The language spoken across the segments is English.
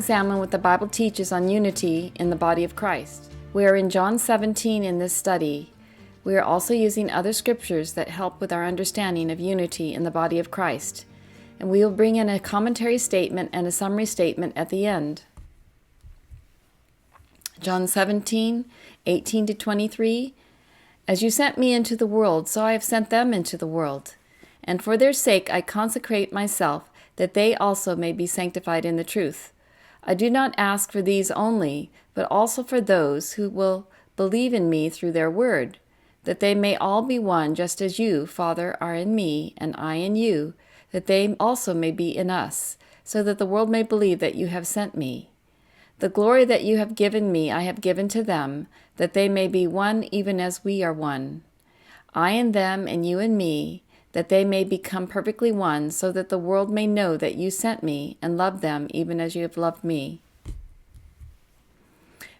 examine what the Bible teaches on unity in the body of Christ. We are in John 17 in this study. We are also using other scriptures that help with our understanding of unity in the body of Christ. And we will bring in a commentary statement and a summary statement at the end. John 17, 18-23. As you sent me into the world, so I have sent them into the world. And for their sake I consecrate myself, that they also may be sanctified in the truth. I do not ask for these only, but also for those who will believe in me through their word, that they may all be one, just as you, Father, are in me, and I in you, that they also may be in us, so that the world may believe that you have sent me. The glory that you have given me I have given to them, that they may be one even as we are one. I in them and you in me, that they may become perfectly one, so that the world may know that you sent me and loved them even as you have loved me.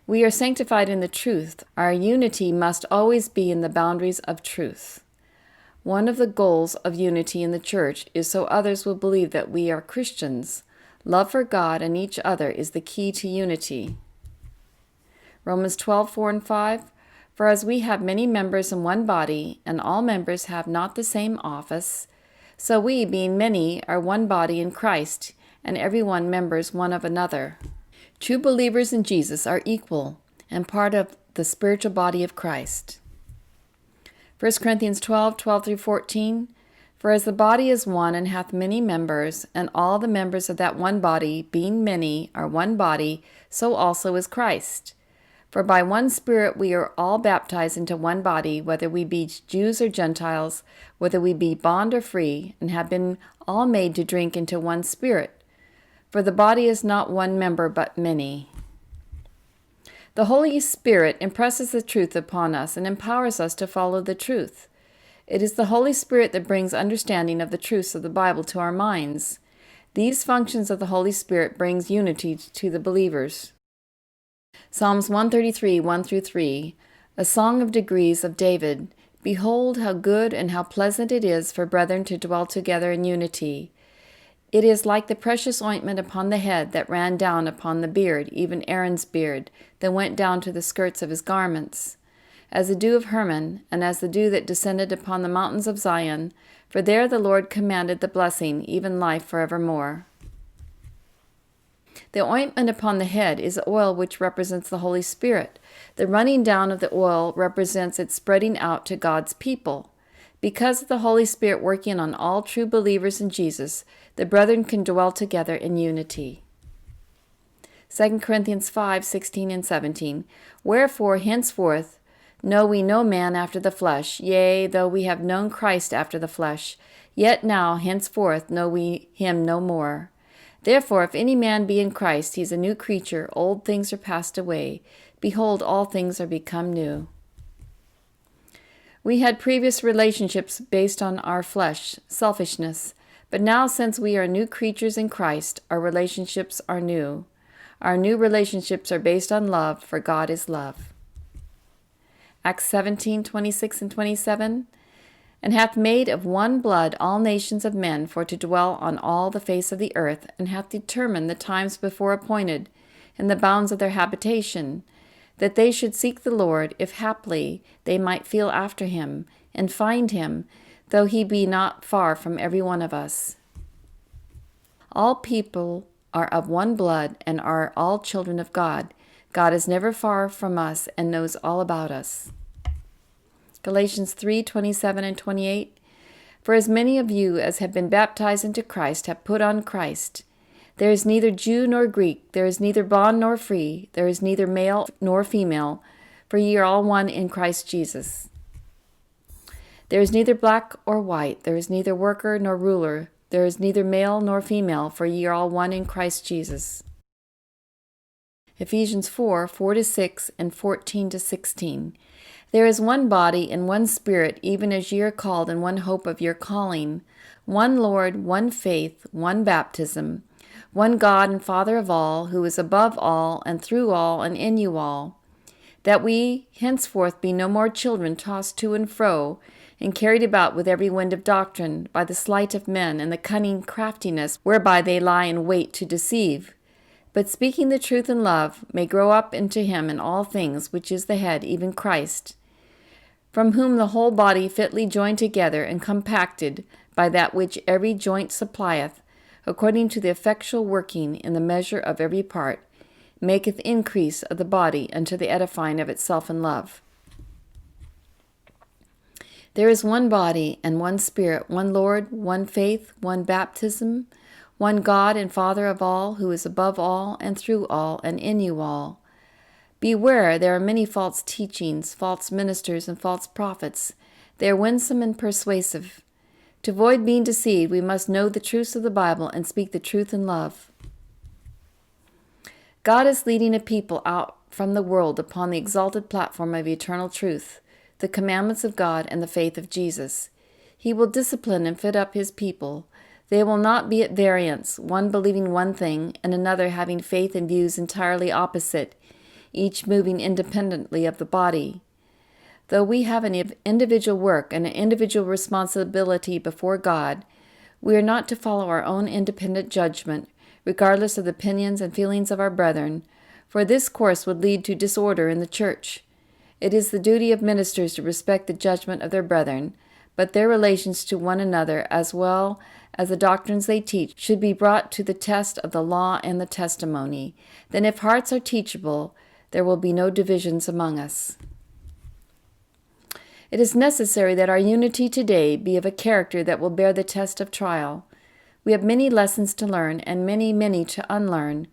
We are sanctified in the truth. Our unity must always be in the boundaries of truth. One of the goals of unity in the church is so others will believe that we are Christians. Love for God and each other is the key to unity. Romans 12:4-5. For as we have many members in one body, and all members have not the same office, so we, being many, are one body in Christ, and every one members one of another. True believers in Jesus are equal and part of the spiritual body of Christ. 1 Corinthians 12:12-14. For as the body is one and hath many members, and all the members of that one body, being many, are one body, so also is Christ. For by one Spirit we are all baptized into one body, whether we be Jews or Gentiles, whether we be bond or free, and have been all made to drink into one Spirit. For the body is not one member, but many. The Holy Spirit impresses the truth upon us and empowers us to follow the truth. It is the Holy Spirit that brings understanding of the truths of the Bible to our minds. These functions of the Holy Spirit brings unity to the believers. Psalms 133, 1-3, a song of degrees of David. Behold, how good and how pleasant it is for brethren to dwell together in unity. It is like the precious ointment upon the head that ran down upon the beard, even Aaron's beard, that went down to the skirts of his garments. As the dew of Hermon, and as the dew that descended upon the mountains of Zion, for there the Lord commanded the blessing, even life forevermore. The ointment upon the head is oil which represents the Holy Spirit. The running down of the oil represents its spreading out to God's people. Because of the Holy Spirit working on all true believers in Jesus, the brethren can dwell together in unity. 2 Corinthians 5:16-17. Wherefore henceforth know we no man after the flesh, yea, though we have known Christ after the flesh, yet now henceforth know we him no more. Therefore, if any man be in Christ, he is a new creature. Old things are passed away. Behold, all things are become new. We had previous relationships based on our flesh, selfishness. But now, since we are new creatures in Christ, our relationships are new. Our new relationships are based on love, for God is love. Acts 17:26-27. And hath made of one blood all nations of men for to dwell on all the face of the earth, and hath determined the times before appointed, and the bounds of their habitation, that they should seek the Lord, if haply they might feel after him, and find him, though he be not far from every one of us. All people are of one blood, and are all children of God. God is never far from us, and knows all about us. Galatians 3:27-28. For as many of you as have been baptized into Christ have put on Christ. There is neither Jew nor Greek, there is neither bond nor free, there is neither male nor female, for ye are all one in Christ Jesus. There is neither black or white, there is neither worker nor ruler, there is neither male nor female, for ye are all one in Christ Jesus. Ephesians 4:4-6 and 14-16. There is one body and one Spirit, even as ye are called in one hope of your calling, one Lord, one faith, one baptism, one God and Father of all, who is above all and through all and in you all, that we henceforth be no more children tossed to and fro, and carried about with every wind of doctrine, by the sleight of men and the cunning craftiness whereby they lie in wait to deceive, but speaking the truth in love, may grow up into him in all things, which is the head, even Christ, from whom the whole body fitly joined together and compacted by that which every joint supplieth, according to the effectual working in the measure of every part, maketh increase of the body unto the edifying of itself in love. There is one body and one Spirit, one Lord, one faith, one baptism, one God and Father of all, who is above all and through all and in you all. Beware, there are many false teachings, false ministers, and false prophets. They are winsome and persuasive. To avoid being deceived, we must know the truths of the Bible and speak the truth in love. God is leading a people out from the world upon the exalted platform of eternal truth, the commandments of God and the faith of Jesus. He will discipline and fit up his people. They will not be at variance, one believing one thing and another having faith and views entirely opposite, each moving independently of the body. Though we have an individual work and an individual responsibility before God, we are not to follow our own independent judgment, regardless of the opinions and feelings of our brethren, for this course would lead to disorder in the church. It is the duty of ministers to respect the judgment of their brethren, but their relations to one another, as well as the doctrines they teach, should be brought to the test of the law and the testimony. Then if hearts are teachable, there will be no divisions among us. It is necessary that our unity today be of a character that will bear the test of trial. We have many lessons to learn and many to unlearn.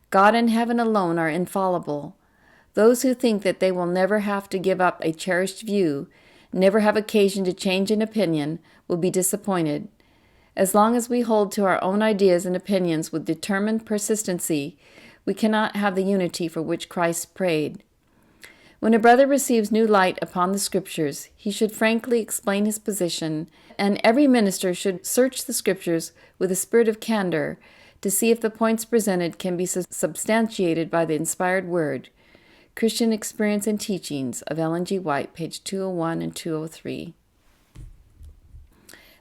God and heaven alone are infallible. Those who think that they will never have to give up a cherished view, never have occasion to change an opinion, will be disappointed. As long as we hold to our own ideas and opinions with determined persistency, we cannot have the unity for which Christ prayed. When a brother receives new light upon the Scriptures, he should frankly explain his position, and every minister should search the Scriptures with a spirit of candor to see if the points presented can be substantiated by the inspired Word. Christian Experience and Teachings of Ellen G. White, page 201 and 203.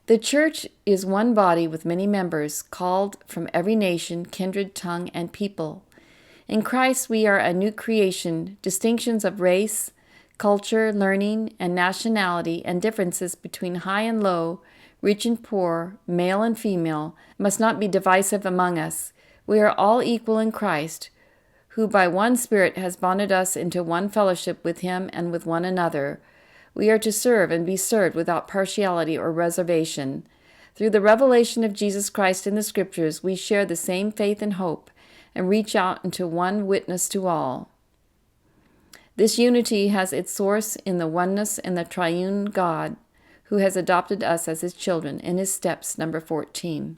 The Church is one body with many members, called from every nation, kindred, tongue, and people. In Christ we are a new creation. Distinctions of race, culture, learning, and nationality, and differences between high and low, rich and poor, male and female, must not be divisive among us. We are all equal in Christ, who by one Spirit has bonded us into one fellowship with him and with one another. We are to serve and be served without partiality or reservation. Through the revelation of Jesus Christ in the Scriptures, we share the same faith and hope, and reach out into one witness to all. This unity has its source in the oneness in the triune God, who has adopted us as his children in his steps, number 14.